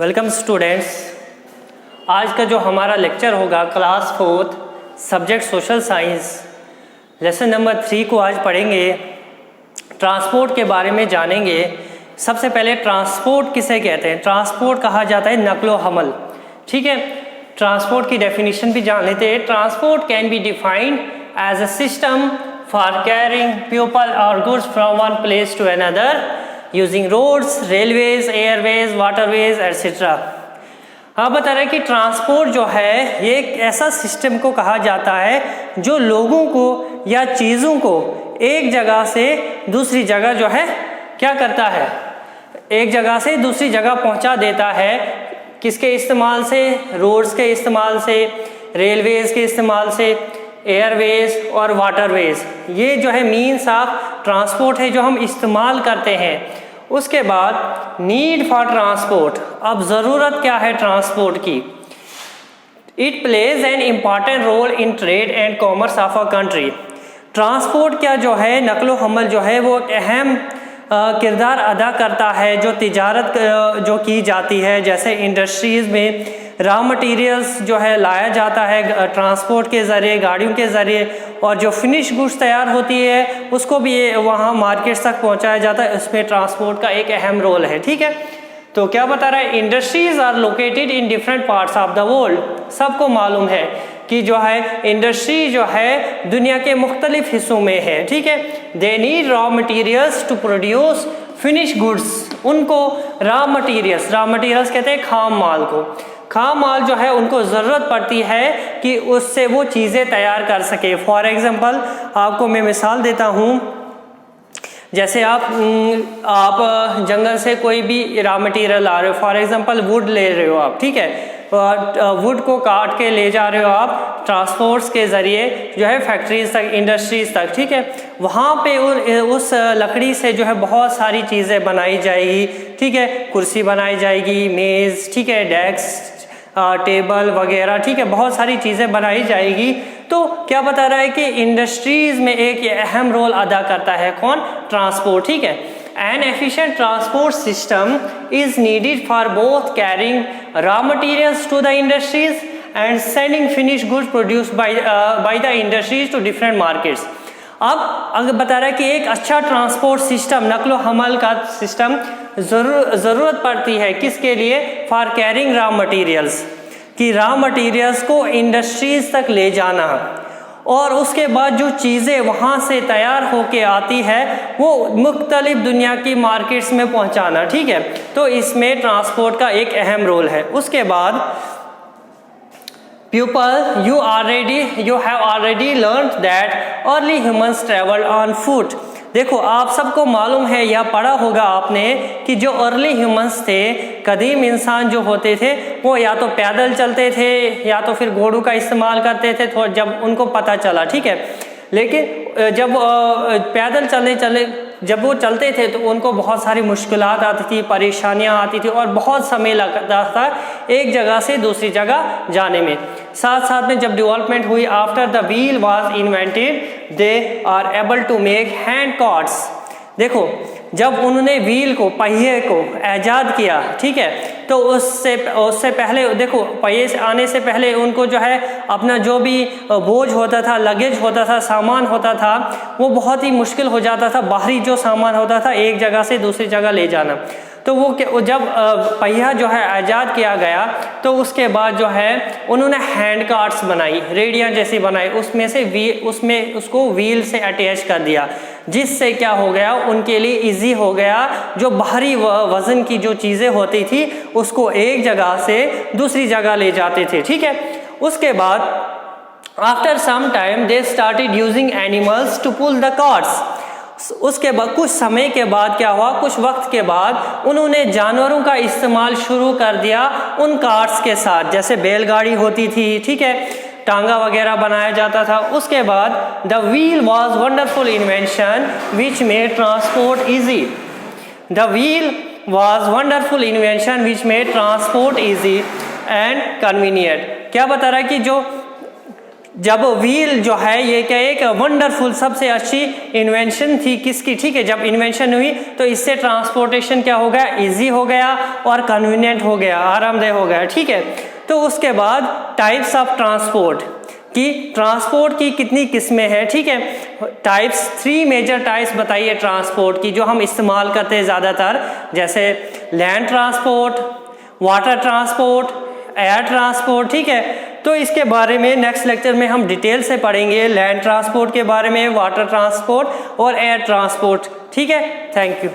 Welcome students. आज का जो हमारा लेक्चर होगा class 4 subject social science lesson number 3 को आज पढ़ेंगे। ट्रांसपोर्ट के बारे में जानेंगे। सबसे पहले ट्रांसपोर्ट किसे कहते हैं? ट्रांसपोर्ट कहा जाता है नकलो हमल। ठीक है, ट्रांसपोर्ट की डेफिनेशन भी जान लेते हैं। Transport can be defined as a system for carrying people और goods from one place to another using roads, railways, airways, waterways etcetera. आप बता रहे हैं कि ट्रांसपोर्ट जो है ये एक ऐसा सिस्टम को कहा जाता है जो लोगों को या चीज़ों को एक जगह से दूसरी जगह जो है क्या करता है, एक जगह से दूसरी जगह पहुंचा देता है। किसके इस्तेमाल से? रोड्स के इस्तेमाल से, रेलवेज के इस्तेमाल से, एयरवेज और वाटरवेज। ये जो है मीन्स ऑफ ट्रांसपोर्ट है जो हम इस्तेमाल करते हैं। उसके बाद नीड फॉर ट्रांसपोर्ट। अब ज़रूरत क्या है ट्रांसपोर्ट की? It plays an important role in trade and commerce of a country. Transport क्या जो है, नकलो हमल जो है वो एक अहम किरदार अदा करता है जो तिजारत जो की जाती है। जैसे इंडस्ट्रीज़ में रॉ मटेरियल्स जो है लाया जाता है ट्रांसपोर्ट के ज़रिए, गाड़ियों के ज़रिए, और जो फिनिश गुड्स तैयार होती है उसको भी वहाँ मार्केट्स तक पहुँचाया जाता है। उसमें ट्रांसपोर्ट का एक अहम रोल है। ठीक है, तो क्या बता रहा है? Industries are located in different parts of the world. सबको मालूम है कि जो है इंडस्ट्री जो है दुनिया के मुख्तलिफ हिस्सों में है। ठीक है, they need raw materials to produce finish goods. उनको रॉ मटीरियल्स कहते हैं खाम माल को। खाम माल जो है उनको ज़रूरत पड़ती है कि उससे वो चीज़ें तैयार कर सके। फॉर एग्जांपल आपको मैं मिसाल देता हूँ। जैसे आप जंगल से कोई भी रॉ मटेरियल ला रहे हो, फॉर एग्जांपल वुड ले रहे हो आप। ठीक है, वुड को काट के ले जा रहे हो आप ट्रांसपोर्ट्स के ज़रिए जो है फैक्ट्रीज तक, इंडस्ट्रीज तक। ठीक है, वहाँ पे उस लकड़ी से जो है बहुत सारी चीज़ें बनाई जाएगी। ठीक है, कुर्सी बनाई जाएगी, मेज़, ठीक है, डेस्क, टेबल वगैरह। ठीक है, बहुत सारी चीज़ें बनाई जाएगी। तो क्या बता रहा है कि इंडस्ट्रीज़ में एक अहम रोल अदा करता है कौन? ट्रांसपोर्ट। ठीक है, an efficient transport system is needed for both carrying raw materials to the industries and sending finish goods produced by the industries to different markets. अब अगर बता रहा है कि एक अच्छा ट्रांसपोर्ट सिस्टम, नकलो हमल का सिस्टम ज़रूरत पड़ती है किसके लिए? फॉर कैरिंग रॉ मटेरियल्स, कि रॉ मटेरियल्स को इंडस्ट्रीज तक ले जाना और उसके बाद जो चीज़ें वहाँ से तैयार होके आती है वो मुख्तलिफ दुनिया की मार्केट्स में पहुँचाना। ठीक है, तो इसमें ट्रांसपोर्ट का एक अहम रोल है। उसके बाद People, you have already learned that early humans traveled on foot। देखो, आप सबको मालूम है या पढ़ा होगा आपने कि जो अर्ली ह्यूमंस थे, कदीम इंसान जो होते थे, वो या तो पैदल चलते थे या तो फिर घोड़ों का इस्तेमाल करते थे जब उनको पता चला। ठीक है, लेकिन जब पैदल जब वो चलते थे तो उनको बहुत सारी मुश्किलात आती थी, परेशानियां आती थी और बहुत समय लगता था एक जगह से दूसरी जगह जाने में। साथ साथ में जब डेवलपमेंट हुई, after the wheel was invented they are able to make hand carts. देखो, जब उन्होंने व्हील को, पहिए को ऐजाद किया, ठीक है, तो उससे पहले देखो, पहिए से आने से पहले उनको जो है अपना जो भी बोझ होता था, लगेज होता था, सामान होता था, वो बहुत ही मुश्किल हो जाता था। बाहरी जो सामान होता था एक जगह से दूसरी जगह ले जाना। तो वो जब पहिया जो है आज़ाद किया गया तो उसके बाद जो है उन्होंने हैंड कार्ट्स बनाई, रेडियाँ जैसी बनाई, उसमें उसको व्हील से अटैच कर दिया, जिससे क्या हो गया, उनके लिए इजी हो गया। जो बाहरी वज़न की जो चीज़ें होती थी उसको एक जगह से दूसरी जगह ले जाते थे। ठीक है, उसके बाद after some time they started using animals to pull the carts. उसके बाद कुछ समय के बाद क्या हुआ, कुछ वक्त के बाद उन्होंने जानवरों का इस्तेमाल शुरू कर दिया उन कार्ट्स के साथ। जैसे बैलगाड़ी होती थी, ठीक है, टांगा वगैरह बनाया जाता था। उसके बाद the wheel was wonderful invention which made transport easy. The wheel was wonderful invention which made transport easy and convenient. क्या बता रहा है कि जो जब व्हील जो है ये क्या एक वंडरफुल सबसे अच्छी इन्वेंशन थी किसकी, ठीक है। जब इन्वेंशन हुई तो इससे ट्रांसपोर्टेशन क्या हो गया, इजी हो गया और कन्वीनियंट हो गया, आरामदेह हो गया, ठीक है। तो उसके बाद टाइप्स ऑफ ट्रांसपोर्ट की कितनी किस्में हैं, ठीक है। टाइप्स 3 मेजर टाइप्स बताइए ट्रांसपोर्ट की जो हम इस्तेमाल करते हैं ज़्यादातर, जैसे land transport, water transport, air transport, ठीक है। तो इसके बारे में नेक्स्ट लेक्चर में हम डिटेल से पढ़ेंगे, लैंड ट्रांसपोर्ट के बारे में, वाटर ट्रांसपोर्ट और एयर ट्रांसपोर्ट, ठीक है। Thank you.